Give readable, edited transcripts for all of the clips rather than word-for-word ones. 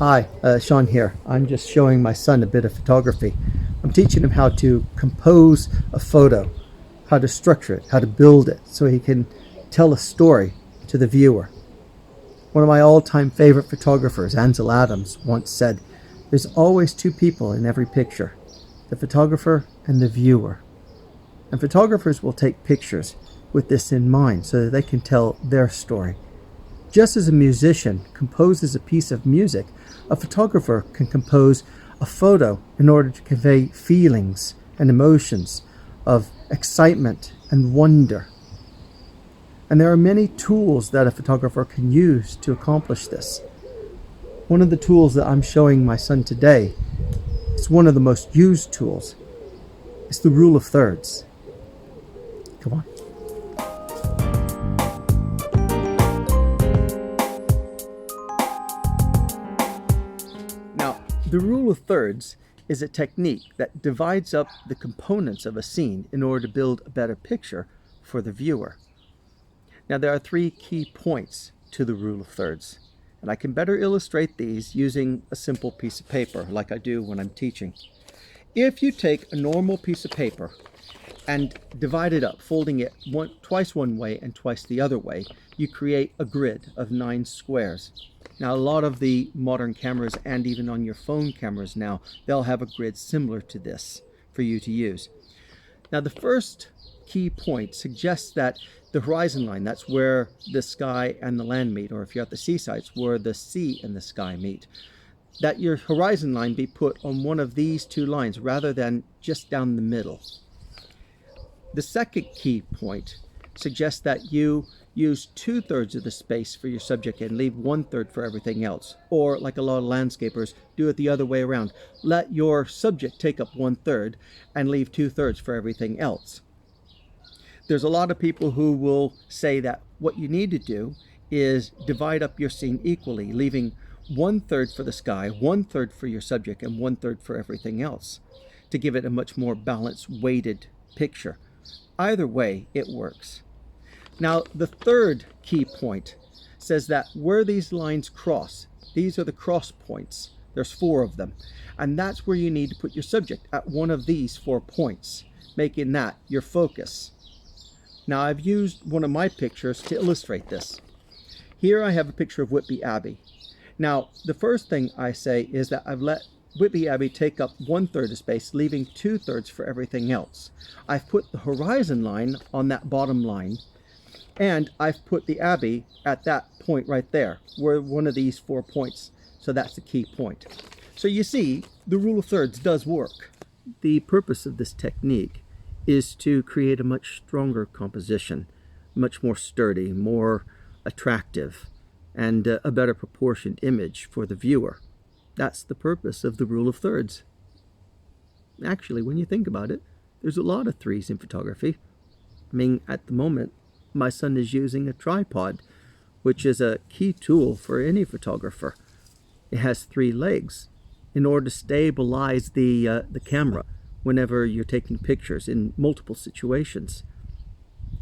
Hi, Sean here. I'm just showing my son a bit of photography. I'm teaching him how to compose a photo, how to structure it, how to build it, so he can tell a story to the viewer. One of my all-time favorite photographers, Ansel Adams, once said, "There's always two people in every picture, the photographer and the viewer." And photographers will take pictures with this in mind so that they can tell their story. Just as a musician composes a piece of music, a photographer can compose a photo in order to convey feelings and emotions of excitement and wonder. And there are many tools that a photographer can use to accomplish this. One of the tools that I'm showing my son today is one of the most used tools. It's the rule of thirds. Come on. Now, the rule of thirds is a technique that divides up the components of a scene in order to build a better picture for the viewer. Now, there are three key points to the rule of thirds, and I can better illustrate these using a simple piece of paper like I do when I'm teaching. If you take a normal piece of paper and divide it up, folding it twice one way and twice the other way, you create a grid of 9 squares. Now, a lot of the modern cameras and even on your phone cameras now, they'll have a grid similar to this for you to use. Now, the first key point suggests that the horizon line, that's where the sky and the land meet, or if you're at the seaside, it's where the sea and the sky meet, that your horizon line be put on one of these two lines rather than just down the middle. The second key point suggests that you use 2/3 of the space for your subject and leave 1/3 for everything else. Or, like a lot of landscapers, do it the other way around. Let your subject take up 1/3 and leave 2/3 for everything else. There's a lot of people who will say that what you need to do is divide up your scene equally, leaving 1/3 for the sky, 1/3 for your subject, and 1/3 for everything else, to give it a much more balanced, weighted picture. Either way, it works. Now, the third key point says that where these lines cross, these are the cross points. There's 4 of them. And that's where you need to put your subject, at one of these 4 points, making that your focus. Now, I've used one of my pictures to illustrate this. Here I have a picture of Whitby Abbey. Now, the first thing I say is that I've let Whitby Abbey take up 1/3 of space, leaving 2/3 for everything else. I've put the horizon line on that bottom line, and I've put the Abbey at that point right there, where one of these 4 points. So that's the key point. So you see, the rule of thirds does work. The purpose of this technique is to create a much stronger composition, much more sturdy, more attractive, and a better proportioned image for the viewer. That's the purpose of the rule of thirds. Actually, when you think about it, there's a lot of threes in photography. I mean, at the moment, my son is using a tripod, which is a key tool for any photographer. It has 3 legs in order to stabilize the camera whenever you're taking pictures in multiple situations.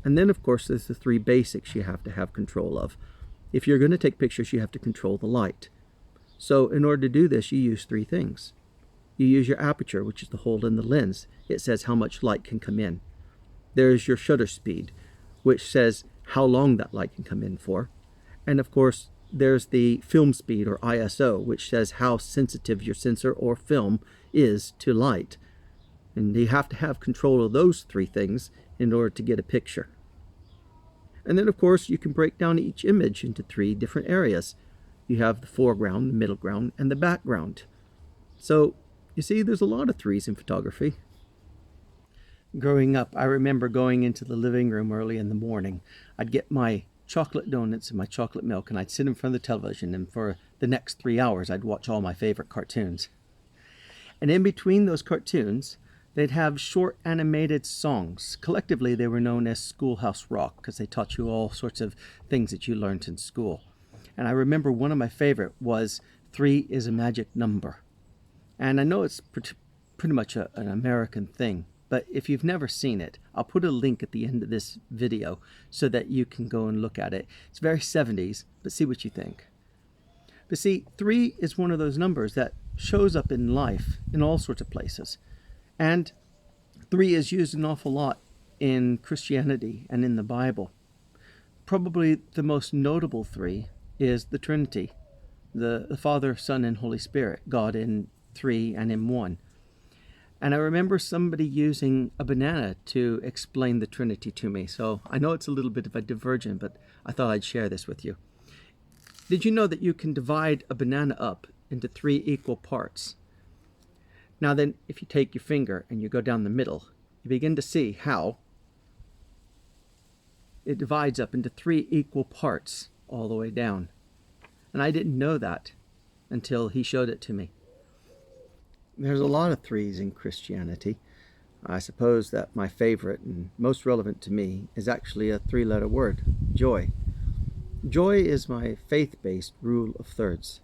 And then, of course, there's the 3 basics you have to have control of. If you're going to take pictures, you have to control the light. So in order to do this, you use 3 things. You use your aperture, which is the hole in the lens. It says how much light can come in. There's your shutter speed, which says how long that light can come in for. And of course, there's the film speed, or ISO, which says how sensitive your sensor or film is to light. And you have to have control of those 3 things in order to get a picture. And then, of course, you can break down each image into 3 different areas. You have the foreground, the middle ground, and the background. So, you see, there's a lot of 3s in photography. Growing up, I remember going into the living room early in the morning. I'd get my chocolate donuts and my chocolate milk, and I'd sit in front of the television, and for the next 3 hours, I'd watch all my favorite cartoons. And in between those cartoons, they'd have short animated songs. Collectively, they were known as Schoolhouse Rock because they taught you all sorts of things that you learned in school. And I remember one of my favorite was 3 is a Magic Number. And I know it's pretty much an American thing, but if you've never seen it, I'll put a link at the end of this video so that you can go and look at it. It's very 70s, but see what you think. But see, 3 is one of those numbers that shows up in life in all sorts of places. And 3 is used an awful lot in Christianity and in the Bible. Probably the most notable 3 is the Trinity, the Father, Son, and Holy Spirit, God in 3 and in 1. And I remember somebody using a banana to explain the Trinity to me. So I know it's a little bit of a diversion, but I thought I'd share this with you. Did you know that you can divide a banana up into 3 equal parts? Now then, if you take your finger and you go down the middle, you begin to see how it divides up into 3 equal parts all the way down. And I didn't know that until he showed it to me. There's a lot of 3s in Christianity. I suppose that my favorite and most relevant to me is actually a 3-letter word, joy. Joy is my faith-based rule of thirds.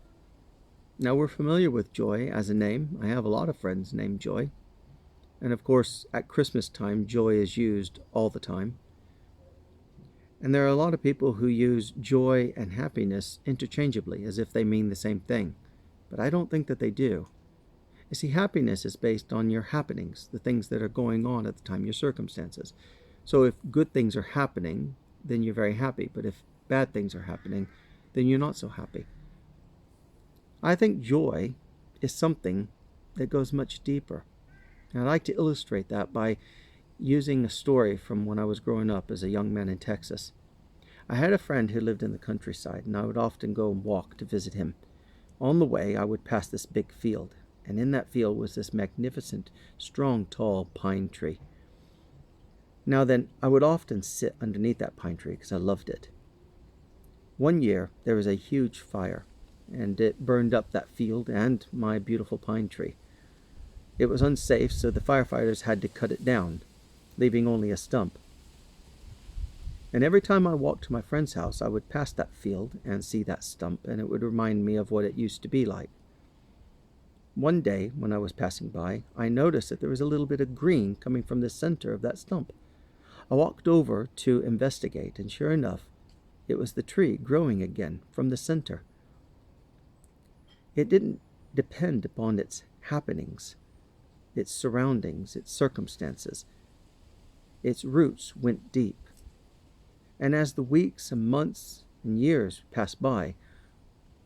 Now, we're familiar with joy as a name. I have a lot of friends named Joy. And of course, at Christmas time, joy is used all the time. And there are a lot of people who use joy and happiness interchangeably as if they mean the same thing. But I don't think that they do. You see, happiness is based on your happenings, the things that are going on at the time, your circumstances. So if good things are happening, then you're very happy. But if bad things are happening, then you're not so happy. I think joy is something that goes much deeper. And I'd like to illustrate that by using a story from when I was growing up as a young man in Texas. I had a friend who lived in the countryside, and I would often go and walk to visit him. On the way, I would pass this big field, and in that field was this magnificent, strong, tall pine tree. Now then, I would often sit underneath that pine tree because I loved it. One year, there was a huge fire, and it burned up that field and my beautiful pine tree. It was unsafe, so the firefighters had to cut it down, leaving only a stump. And every time I walked to my friend's house, I would pass that field and see that stump, and it would remind me of what it used to be like. One day, when I was passing by, I noticed that there was a little bit of green coming from the center of that stump. I walked over to investigate, and sure enough, it was the tree growing again from the center. It didn't depend upon its happenings, its surroundings, its circumstances. Its roots went deep. And as the weeks and months and years passed by,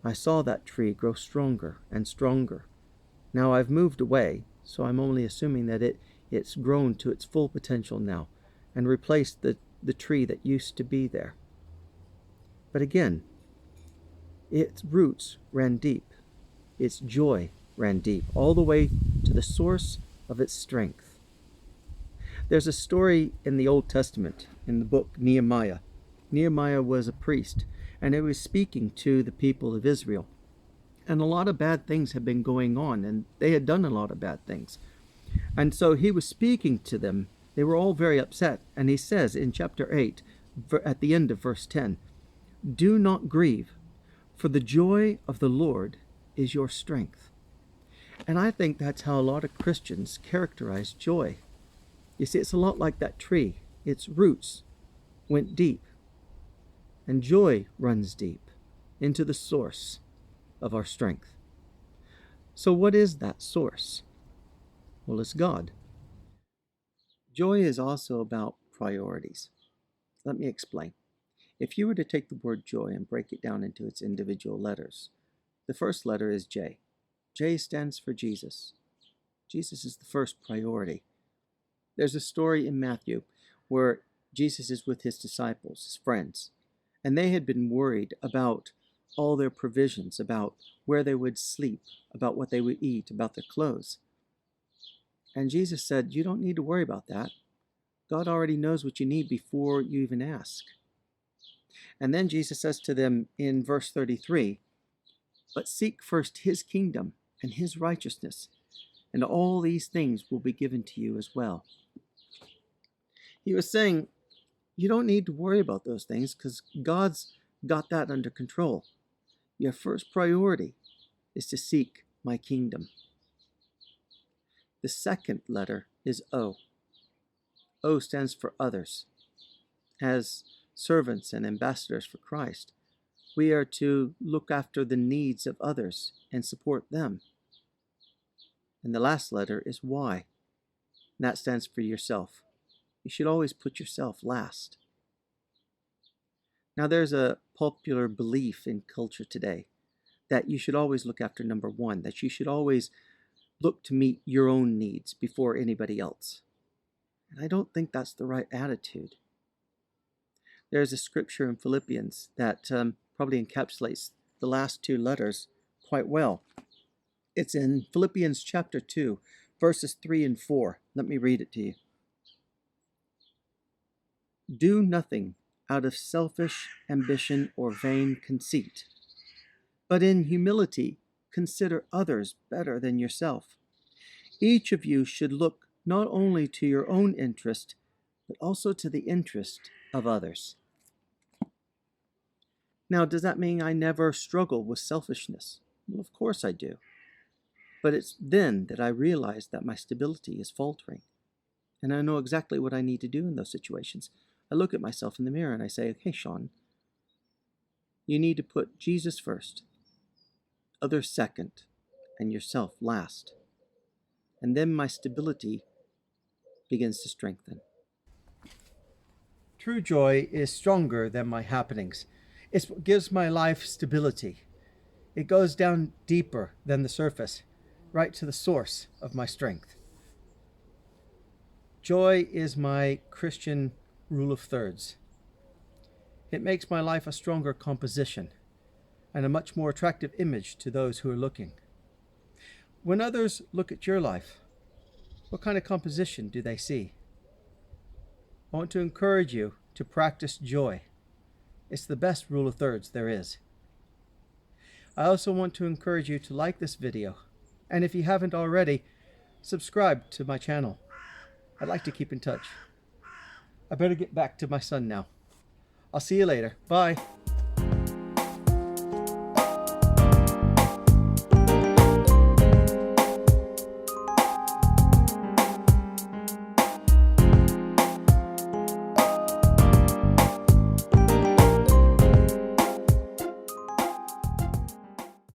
I saw that tree grow stronger and stronger. Now I've moved away, so I'm only assuming that it's grown to its full potential now and replaced the tree that used to be there. But again, its roots ran deep. Its joy ran deep, all the way to the source of its strength. There's a story in the Old Testament, in the book Nehemiah. Nehemiah was a priest, and he was speaking to the people of Israel. And a lot of bad things had been going on, and they had done a lot of bad things. And so he was speaking to them. They were all very upset. And he says in chapter 8, at the end of verse 10, "Do not grieve, for the joy of the Lord is your strength." And I think that's how a lot of Christians characterize joy. You see, it's a lot like that tree. Its roots went deep, and joy runs deep into the source of our strength. So what is that source? Well, it's God. Joy is also about priorities. Let me explain. If you were to take the word joy and break it down into its individual letters, the first letter is J. J stands for Jesus. Jesus is the first priority. There's a story in Matthew where Jesus is with his disciples, his friends, and they had been worried about all their provisions, about where they would sleep, about what they would eat, about their clothes. And Jesus said, you don't need to worry about that. God already knows what you need before you even ask. And then Jesus says to them in verse 33, "But seek first his kingdom and his righteousness, and all these things will be given to you as well." He was saying, you don't need to worry about those things because God's got that under control. Your first priority is to seek my kingdom. The second letter is O. O stands for others. As servants and ambassadors for Christ, We are to look after the needs of others and support them. And the last letter is Y, and that stands for yourself. You should always put yourself last. Now, there's a popular belief in culture today that you should always look after number one, that you should always look to meet your own needs before anybody else. And I don't think that's the right attitude. There's a scripture in Philippians that probably encapsulates the last two letters quite well. It's in Philippians chapter 2, verses 3 and 4. Let me read it to you. Do nothing out of selfish ambition or vain conceit, but in humility consider others better than yourself. Each of you should look not only to your own interest, but also to the interest of others. Now, does that mean I never struggle with selfishness? Well, of course I do. But it's then that I realize that my stability is faltering. And I know exactly what I need to do in those situations. I look at myself in the mirror and I say, okay, Sean, you need to put Jesus first, others second, and yourself last. And then my stability begins to strengthen. True joy is stronger than my happenings. It's what gives my life stability. It goes down deeper than the surface, right to the source of my strength. Joy is my Christian rule of thirds. It makes my life a stronger composition and a much more attractive image to those who are looking. When others look at your life, what kind of composition do they see? I want to encourage you to practice joy. It's the best rule of thirds there is. I also want to encourage you to like this video, and if you haven't already, subscribe to my channel. I'd like to keep in touch. I better get back to my son now. I'll see you later. Bye.